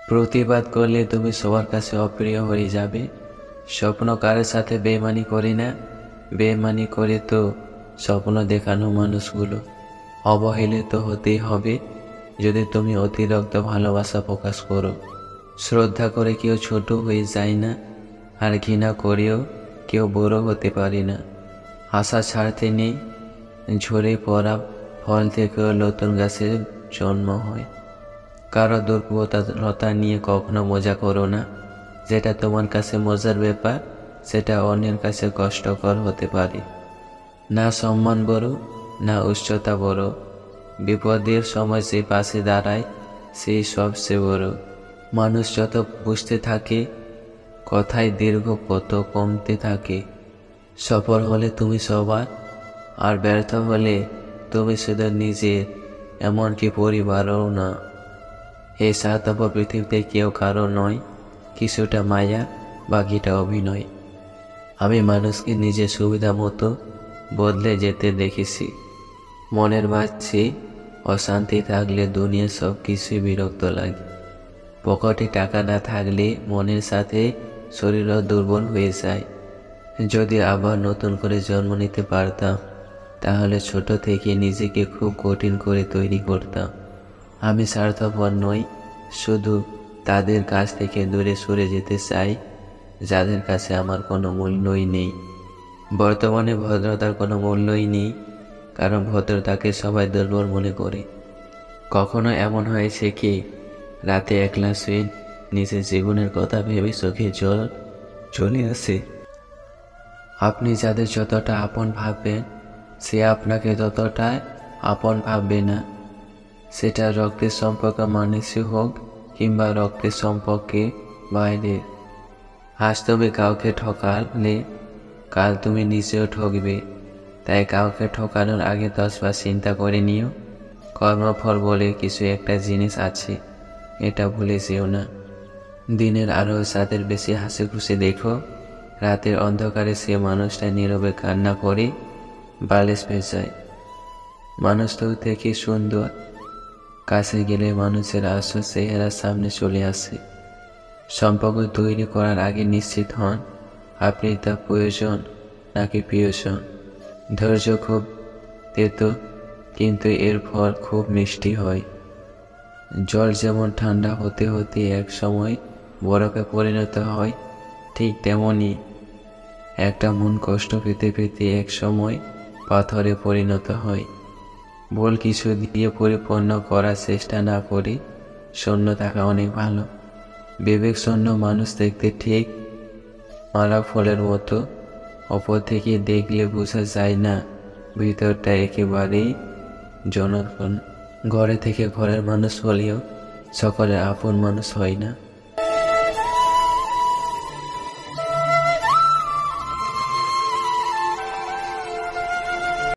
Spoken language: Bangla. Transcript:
প্রতিবাদ করলে তুমি সবার কাছে অপ্রিয় হয়ে যাবে। স্বপ্ন কারের সাথে বেইমানি করি না, বেইমানি করে তো স্বপ্ন দেখানো মানুষগুলো অবহেলিত হতেই হবে যদি তুমি অতিরিক্ত ভালোবাসা প্রকাশ করো। শ্রদ্ধা করে কেউ ছোট হয়ে যায় না, আর ঘৃণা করেও কেউ বড় হতে পারে না। আশা ছাড়তে নেই, ঝরে পড়া ফল থেকেও নতুন গাছের জন্ম হয়। কারো দুর্বলতা নিয়ে কখনো মজা করো না। যেটা তোমার কাছে মজার ব্যাপার, সেটা অন্যের কাছে কষ্টকর হতে পারে। না সম্মান বড়, না উচ্চতা বড়, বিপদের সময় যে পাশে দাঁড়ায় সেই সবচেয়ে বড়। মানুষ যত বুঝতে থাকে, কথায় দীর্ঘ কত কমতে থাকে। সফল হলে তুমি সবার, আর ব্যর্থ হলে তুমি শুধু নিজের, এমনকি পরিবারও না। এই স্বার্থপর পৃথিবীতে কেউ কারো নয়, কিছুটা মায়া, বাকিটা অভিনয়। আমি মানুষকে নিজের সুবিধা মতো বদলে যেতে দেখেছি। মনের মাঝে অশান্তি থাকলে দুনিয়ার সব কিছুই বিরক্ত লাগে। পকেটে টাকা না থাকলে মনের সাথে শরীরও দুর্বল হয়ে যায়। যদি আবার নতুন করে জন্ম নিতে পারতাম, তাহলে ছোট থেকে নিজেকে খুব কঠিন করে তৈরি করতাম। আমি স্বার্থপর নই, শুধু তাদের কাছ থেকে দূরে সরে যেতে চাই যাদের কাছে আমার কোনো মূল্যই নেই। বর্তমানে ভদ্রতার কোনো মূল্যই নেই, কারণ ভদ্রতাকে সবাই দুর্বল মনে করে। কখনো এমন হয়েছে কি রাতে একলা শুয়ে নিজের জীবনের কথা ভেবে চোখে জল চলে আসে? আপনি যাদের যতটা আপন ভাববেন, সে আপনাকে ততটাই আপন ভাববে না। সেটা রক্তের সম্পর্ক মানুষই হোক কিংবা রক্তের সম্পর্কে বাইরের। আজ তুমি কাউকে ঠকালে কাল তুমি নিজেও ঠকবে। তাই কাউকে ঠকানোর আগে 10 বার চিন্তা করে নিও। কর্মফল বলে কিছু একটা জিনিস আছে, এটা ভুলে যেও না। দিনের আলো যাদের বেশি হাসি খুশি দেখো, রাতের অন্ধকারে সে মানুষটা নীরবে কান্না করে বালিশ ভেজায়। মানুষ তো দেখে সুন্দর, কাছে গেলে মানুষের আসল চেহারা সামনে চলে আসে। সম্পর্ক তৈরি করার আগে নিশ্চিত হন আপনি তা প্রয়োজন নাকি প্রিয়জন। ধৈর্য খুব তেতো, কিন্তু এর ফল খুব মিষ্টি হয়। জল যেমন ঠান্ডা হতে হতে এক সময় বরফে পরিণত হয়, ঠিক তেমনি একটা মন কষ্ট পেতে পেতে এক সময় পাথরে পরিণত হয়। ভুল কিছু দিয়ে পরিপূর্ণ করার চেষ্টা না করে শূন্য থাকা অনেক ভালো। বিবেক শূন্য মানুষ দেখতে ঠিক মারা ফলের মতো, অপর থেকে দেখলে বোঝা যায় না ভিতরটা একেবারেই জনগণ। ঘরে থেকে ঘরের মানুষ হলেও সকলে আপন মানুষ হয় না।